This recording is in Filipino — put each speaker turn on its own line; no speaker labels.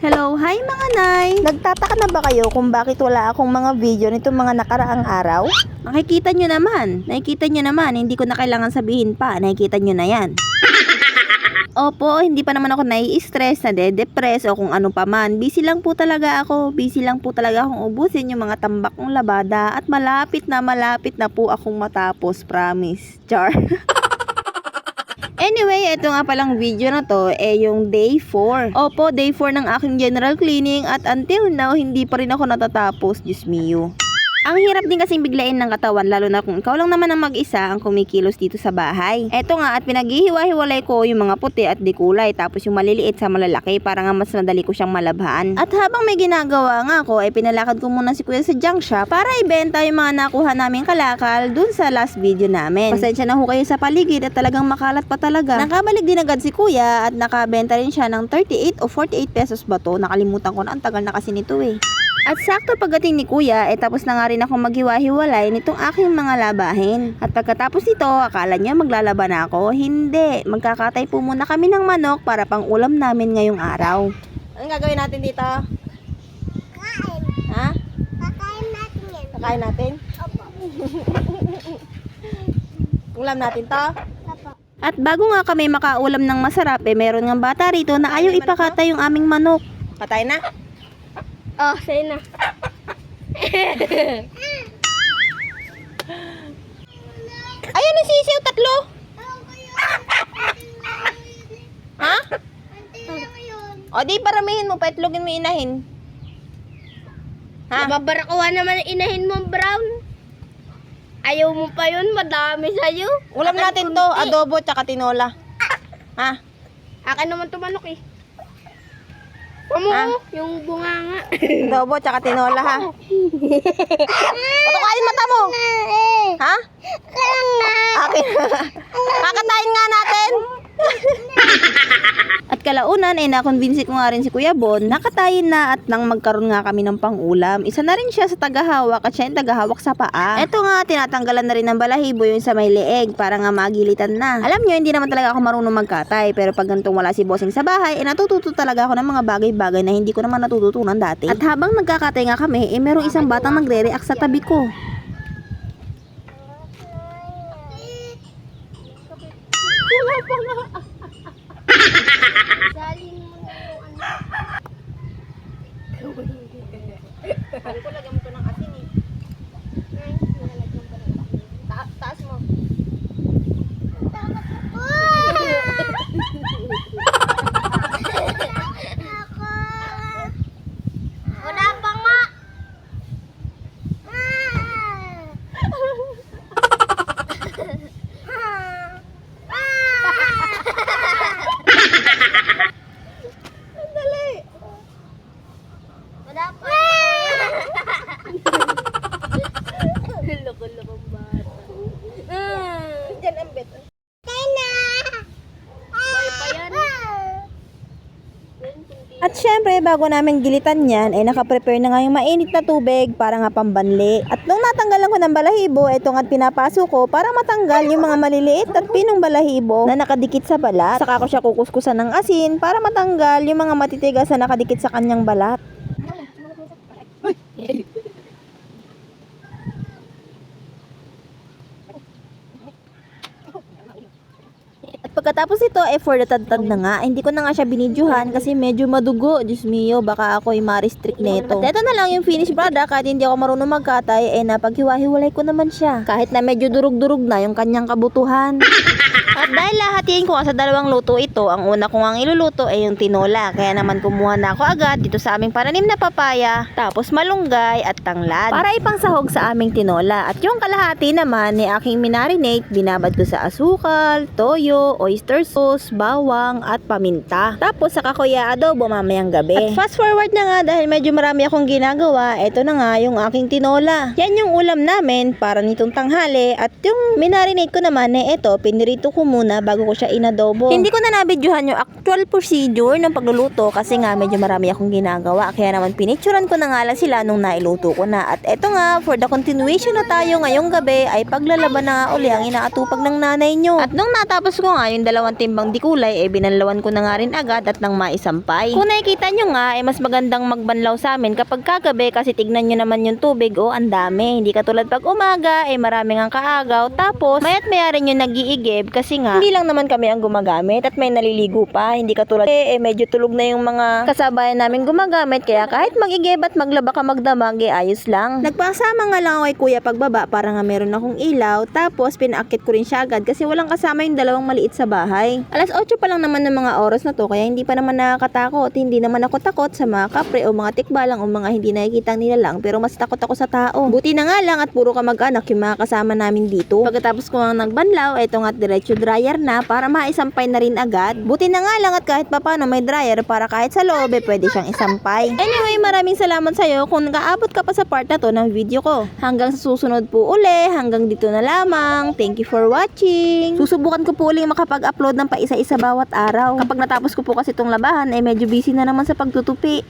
Hello, hi mga nay! Nagtataka na ba kayo kung bakit wala akong mga video nitong mga nakaraang araw? Nakikita nyo naman, hindi ko na kailangan sabihin pa, nakikita nyo na yan. Opo, hindi pa naman ako nai-stress, nade-depress o kung ano pa man. Busy lang po talaga akong ubusin yung mga tambak kong labada at malapit na po akong matapos, promise. Char. Anyway, ito nga palang video na to yung day 4. Opo, day 4 ng aking general cleaning at until now, hindi pa rin ako natatapos, Diyos mio. Ang hirap din kasing biglain ng katawan, lalo na kung ikaw lang naman ang mag-isa ang kumikilos dito sa bahay. Eto nga, at pinaghihiwa-hiwalay ko yung mga puti at di kulay, tapos yung maliliit sa malalaki para nga mas madali ko siyang malabhan. At habang may ginagawa nga ako, pinalakad ko muna si Kuya sa junk shop para ibenta yung mga nakuha naming kalakal dun sa last video namin. Pasensya na ho kayo sa paligid at talagang makalat pa talaga. Nakabalik din agad si Kuya at nakabenta rin siya ng 38 o 48 pesos ba to? Nakalimutan ko na, ang tagal na kasi nito eh. At sakto pagdating ni Kuya, tapos na nga rin ako maghiwa-hiwalay nitong aking mga labahin. At pagkatapos nito, akala niya maglalaba na ako. Hindi, magkakatay po muna kami ng manok para pang ulam namin ngayong araw. Anong gagawin natin dito?
Kain.
Ha?
Kakain natin yan.
Kakain natin?
Opo.
Ulam natin to?
Opo.
At bago nga kami makaulam ng masarap, meron ng bata rito na ayaw ipakatay yung aming manok. Patay na?
Oh, sa'yo na.
Ayan ang sisiw, tatlo. Ha? O di paramihin mo, paitlogin mo inahin. Ha?
Nababarakuha naman ang inahin mo, brown. Ayaw mo pa yun, madami sa'yo.
Ulam natin to, adobo tsaka tinola. Ha?
Akin naman to manok eh. Amo, yung bunga nga.
Adobo tsaka tinola ha. Patukain mata mo. Ha? Akin. Kakatayin nga natin. At kalaunan nakonbinsi ko nga rin si Kuya Bon, nakatayin na at nang magkaroon nga kami ng pangulam. Isa na rin siya sa tagahawak at siya yung tagahawak sa paa. Eto nga, tinatanggalan na rin ng balahibo yung sa may leeg para nga magilitan na. Alam nyo, hindi naman talaga ako marunong magkatay, pero pag ganitong wala si bossing sa bahay, natututo talaga ako ng mga bagay-bagay na hindi ko naman natututunan dati. At habang nagkakatay nga kami, merong isang batang nagre-react sa tabi ko.
Wala pa nga. Salin mo na yung ano.
Sabi ko, lagyan mo to ng asin eh.
Nalagyan pa ng
Taas mo.
Ako. Wala pa nga.
Dali.
Wala pa. Loko-lokong bata.
Diyan ang bet.
Kaya na. Boy pa yan.
At syempre, bago namin gilitan yan, nakaprepare na nga yung mainit na tubig para nga pambanli. At nung natanggalan ko ng balahibo, ito nga pinapasok ko para matanggal yung mga maliliit at pinong balahibo na nakadikit sa balat. Saka ko siya kukuskusan ng asin para matanggal yung mga matitigas na nakadikit sa kanyang balat. At pagkatapos ito, for the tad-tad na nga, hindi ko na nga siya binidyohan kasi medyo madugo. Diyos mio, baka ako ay ma-restrict nito. At ito na lang yung finished product. Kahit hindi ako marunong magkatay, napaghiwa-hiwalay ko naman siya. Kahit na medyo durug-durug na yung kanyang kabutuhan. At dahil lahatiin ko sa dalawang luto ito, ang una ko ang iluluto ay yung tinola. Kaya naman kumuha na ako agad dito sa aming pananim na papaya, tapos malunggay at tanglad para ipangsahog sa aming tinola. At yung kalahati naman ni aking minarinate, binabad ko sa asukal, toyo, oyster sauce, bawang at paminta. Tapos saka ko i-adobo mamayang gabi. At fast forward na nga dahil medyo marami akong ginagawa, eto na nga yung aking tinola. Yan yung ulam namin para nitong tanghali. At yung minarinate ko naman eto, pinirito ko ko muna bago ko siya inadobo. Hindi ko na nabidyohan yung actual procedure ng pagluluto kasi nga medyo marami akong ginagawa. Kaya naman pinicturan ko na nga lang sila nung nailuto ko na. At eto nga, for the continuation na tayo ngayong gabi ay paglalaban na nga uli ang inaatupag ng nanay nyo. At nung natapos ko nga yung 2 timbang di kulay, binanlawan ko na nga rin agad at nang maisampay. Kung nakikita nyo nga, mas magandang magbanlaw sa amin kapag kagabi kasi tignan nyo naman yung tubig, ang dami. Hindi katulad pag umaga, maraming ang kaagaw. Tapos, mayat maya rin yung nag-iigib kasi nga, hindi lang naman kami ang gumagamit at may naliligo pa. Hindi katulad, medyo tulog na yung mga kasabayan namin gumagamit. Kaya kahit mag-igib at maglaba ka magdamag, ayos lang. Nagpasama nga lang ako kay kuya pagbaba para nga meron akong ilaw. Tapos, pinaakit ko rin siya agad kasi walang kasama yung 2 maliit sa bahay. Alas 8 pa lang naman ng mga oras na to, kaya hindi pa naman nakakatakot. Hindi naman ako takot sa mga kapre o mga tikbalang o mga hindi nakikitang nilalang, pero mas takot ako sa tao. Buti na nga lang at puro kamag-anak yung mga kasama namin dito. Pagkatapos ko nga nagbanlaw, eto nga diretso dryer na para maisampay na rin agad. Buti na nga lang at kahit papano may dryer para kahit sa loob pwede siyang isampay. Anyway, maraming salamat sa'yo kung nag-aabot ka pa sa part na to ng video ko. Hanggang sa susunod po uli, hanggang dito na lamang. Thank you for watching. Susubukan ko po uling makapag-upload ng paisa-isa bawat araw. Kapag natapos ko po kasi itong labahan, medyo busy na naman sa pagtutupi.